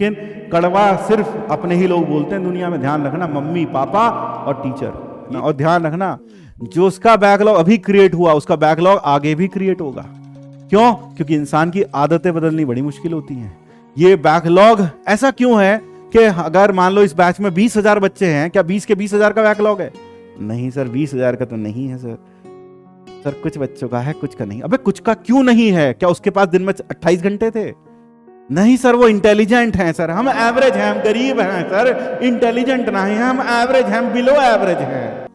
लेकिन कड़वा सिर्फ अपने ही लोग बोलते हैं दुनिया में। ध्यान रखना, मम्मी पापा और टीचर। और ध्यान रखना, जो उसका बैकलॉग अभी क्रिएट हुआ उसका बैकलॉग आगे भी क्रिएट होगा। क्यों? क्योंकि इंसान की आदतें बदलनी बड़ी मुश्किल होती हैं। ये बैकलॉग ऐसा क्यों है कि अगर मान लो इस बैच में 20,000 बच्चे हैं, क्या 20 के 20,000 का बैकलॉग है? नहीं सर, 20,000 का तो नहीं है सर। सर कुछ बच्चों का है, कुछ का नहीं। अबे कुछ का क्यों नहीं है? क्या उसके पास दिन में 28 घंटे थे? नहीं सर, वो इंटेलिजेंट हैं सर। हम एवरेज हैं, हम गरीब हैं सर, इंटेलिजेंट नहीं हैं, हम एवरेज हैं, हम बिलो एवरेज हैं।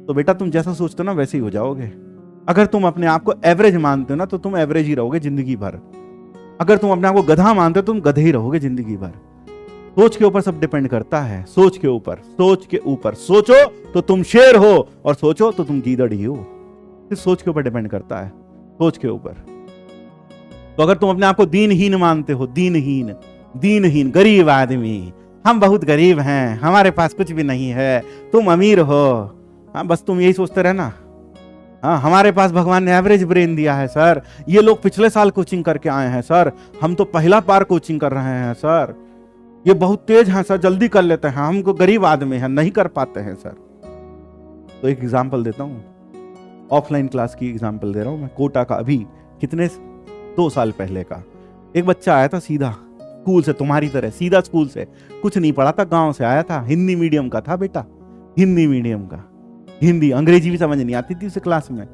तो बेटा तुम जैसा सोचते हो ना वैसे ही हो जाओगे। अगर तुम अपने आप को एवरेज मानते हो ना तो तुम एवरेज ही रहोगे जिंदगी भर। अगर तुम अपने आप को गधा मानते हो तुम गधे ही रहोगे जिंदगी भर। सोच के ऊपर सब डिपेंड करता है। सोच के ऊपर, सोच के ऊपर। सोचो तो तुम शेर हो और सोचो तो तुम गीदड़ ही हो। सिर्फ सोच के ऊपर डिपेंड करता है, सोच के ऊपर। तो अगर तुम अपने आप को दीनहीन मानते हो, दीनहीन, दीनहीन, गरीब आदमी, हम बहुत गरीब हैं, हमारे पास कुछ भी नहीं है, तुम अमीर हो, हाँ बस तुम यही सोचते रहना। हाँ, हमारे पास भगवान ने एवरेज ब्रेन दिया है सर, ये लोग पिछले साल कोचिंग करके आए हैं सर, हम तो पहला बार कोचिंग कर रहे हैं सर, ये बहुत तेज हैं सर, जल्दी कर लेते हैं, हमको गरीब आदमी हैं, नहीं कर पाते हैं सर। तो एक एग्जांपल देता हूँ, ऑफलाइन क्लास की एग्जांपल दे रहा हूँ मैं, कोटा का। अभी कितने 2 साल पहले का एक बच्चा आया था सीधा स्कूल से, तुम्हारी तरह सीधा स्कूल से, कुछ नहीं पढ़ा था, गांव से आया था, हिंदी मीडियम का था बेटा, हिंदी मीडियम का। हिंदी अंग्रेजी भी समझ नहीं आती थी उसे क्लास में,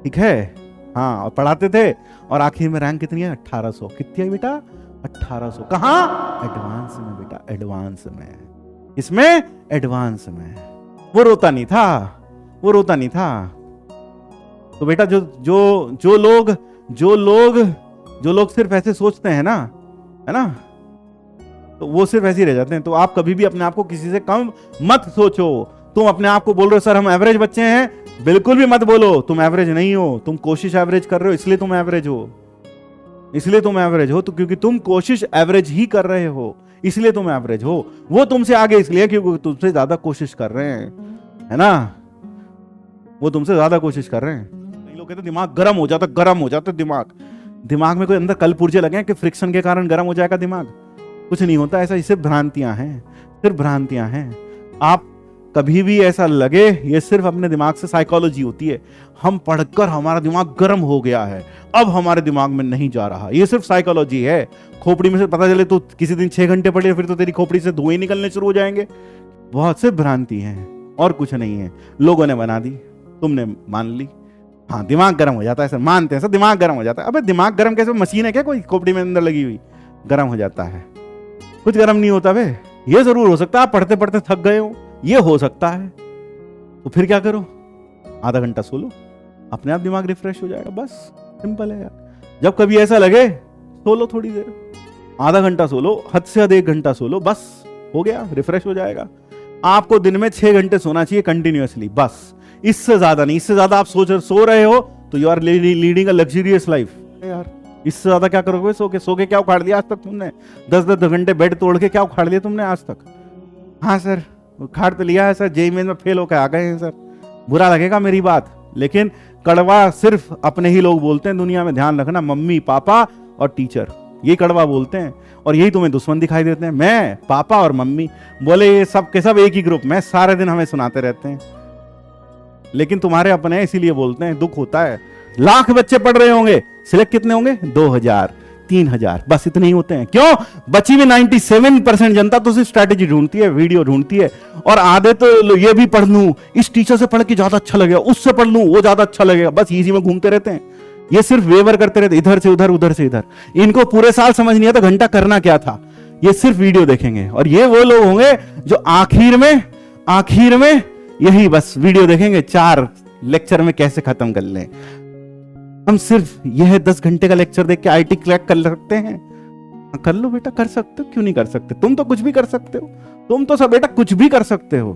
ठीक है। हाँ, और पढ़ाते थे, और आखिर में रैंक कितनी है? 1800। कितनी है बेटा? 1800। कहाँ? एडवांस में बेटा, एडवांस में। इसमें एडवांस में। वो रोता नहीं था, वो रोता नहीं था। तो बेटा जो लोग सिर्फ ऐसे सोचते हैं ना, है ना, तो वो सिर्फ ऐसे ही रह जाते हैं। तो आप कभी भी अपने आप को किसी से कम मत सोचो। तुम अपने आप को बोल रहे हो सर हम एवरेज बच्चे हैं, बिल्कुल भी मत बोलो, तुम एवरेज नहीं हो। तुम कोशिश एवरेज कर रहे हो इसलिए तुम एवरेज हो, इसलिए तुम एवरेज हो। तो क्योंकि तुम कोशिश एवरेज ही कर रहे हो इसलिए तुम एवरेज हो। वो तुमसे आगे इसलिए क्योंकि तुमसे ज्यादा कोशिश कर रहे हैं, है ना, वो तुमसे ज्यादा कोशिश कर रहे हैं। कई लोग कहते हैं दिमाग गर्म हो जाता, गर्म हो जाता दिमाग में कोई अंदर कल पुर्जे लगे हैं कि फ्रिक्शन के कारण गर्म हो जाएगा दिमाग? कुछ नहीं होता ऐसा, सिर्फ भ्रांतियां हैं, सिर्फ भ्रांतियां हैं। आप कभी भी ऐसा लगे, ये सिर्फ अपने दिमाग से साइकोलॉजी होती है। हम पढ़कर हमारा दिमाग गर्म हो गया है, अब हमारे दिमाग में नहीं जा रहा, ये सिर्फ साइकोलॉजी है। खोपड़ी में से पता चले तो किसी दिन 6 घंटे पढ़े, फिर तो तेरी खोपड़ी से धुएं निकलने शुरू हो जाएंगे। बहुत से भ्रांति है और कुछ नहीं है। लोगों ने बना दी, तुमने मान ली। हाँ, दिमाग गर्म हो जाता है सर, मानते हैं सर दिमाग गर्म हो जाता है। अबे दिमाग गर्म कैसे? मशीन है क्या कोई खोपड़ी में अंदर लगी हुई? गर्म हो जाता है? कुछ गर्म नहीं होता बे। ये जरूर हो सकता है आप पढ़ते पढ़ते थक गए हो, ये हो सकता है। तो फिर क्या करो? आधा घंटा सो लो, अपने आप दिमाग रिफ्रेश हो जाएगा। बस सिंपल है यार। जब कभी ऐसा लगे सो लो थोड़ी देर, आधा घंटा सो लो, हद से हद 1 घंटा सो लो, बस हो गया, रिफ्रेश हो जाएगा। आपको दिन में 6 घंटे सोना चाहिए कंटिन्यूअसली, बस, इससे ज्यादा नहीं। इससे ज्यादा आप सो रहे हो तो you are leading a luxurious life यार। इससे ज्यादा क्या करोगे? सो के क्या उखाड़ लिया आज तक तुमने? 10-10 घंटे बेड तोड़ के क्या उखाड़ लिया तुमने आज तक? हाँ सर, उखाड़ तो लिया है सर, जेईई में फेल होकर आ गए हैं सर, बुरा लगेगा मेरी बात, लेकिन कड़वा सिर्फ अपने ही लोग बोलते हैं दुनिया में। ध्यान रखना, मम्मी पापा और टीचर, ये कड़वा बोलते हैं, और यही तुम्हें दुश्मन दिखाई देते हैं। मैं, पापा और मम्मी, बोले ये सब के सब एक ही ग्रुप में, सारे दिन हमें सुनाते रहते हैं, लेकिन तुम्हारे अपने हैं इसीलिए बोलते हैं। दुख होता है। लाख बच्चे पढ़ रहे होंगे, सिलेक्ट कितने होंगे? 2000, 3000, बस इतने ही होते हैं। क्यों? बची हुई 97% जनता तो सिर्फ स्ट्रैटेजी ढूंढती है, वीडियो ढूंढती है, और आधे तो ये भी पढ़ लूं, इस टीचर से पढ़ के ज्यादा अच्छा लगेगा, उससे पढ़ लूं वो ज्यादा अच्छा लगेगा, बस इसी में घूमते रहते हैं। ये सिर्फ वेवर करते रहते, इधर से उधर, उधर से इधर। इनको पूरे साल समझ नहीं आता घंटा करना क्या था, ये सिर्फ वीडियो देखेंगे। और ये वो लोग होंगे जो आखिर में यही बस वीडियो देखेंगे, 4 लेक्चर में कैसे खत्म कर लें। हम सिर्फ यह 10 घंटे का लेक्चर देख के आईटी क्रैक कर सकते हैं? कर लो बेटा, कर सकते हो, क्यों नहीं कर सकते? तुम तो कुछ भी कर सकते हो, तुम तो सब बेटा कुछ भी कर सकते हो,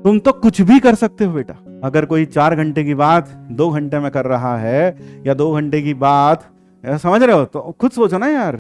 तुम तो कुछ भी कर सकते हो बेटा। अगर कोई 4 घंटे की बात 2 घंटे में कर रहा है, या 2 घंटे की बात, समझ रहे हो, तो खुद सोचो ना यार।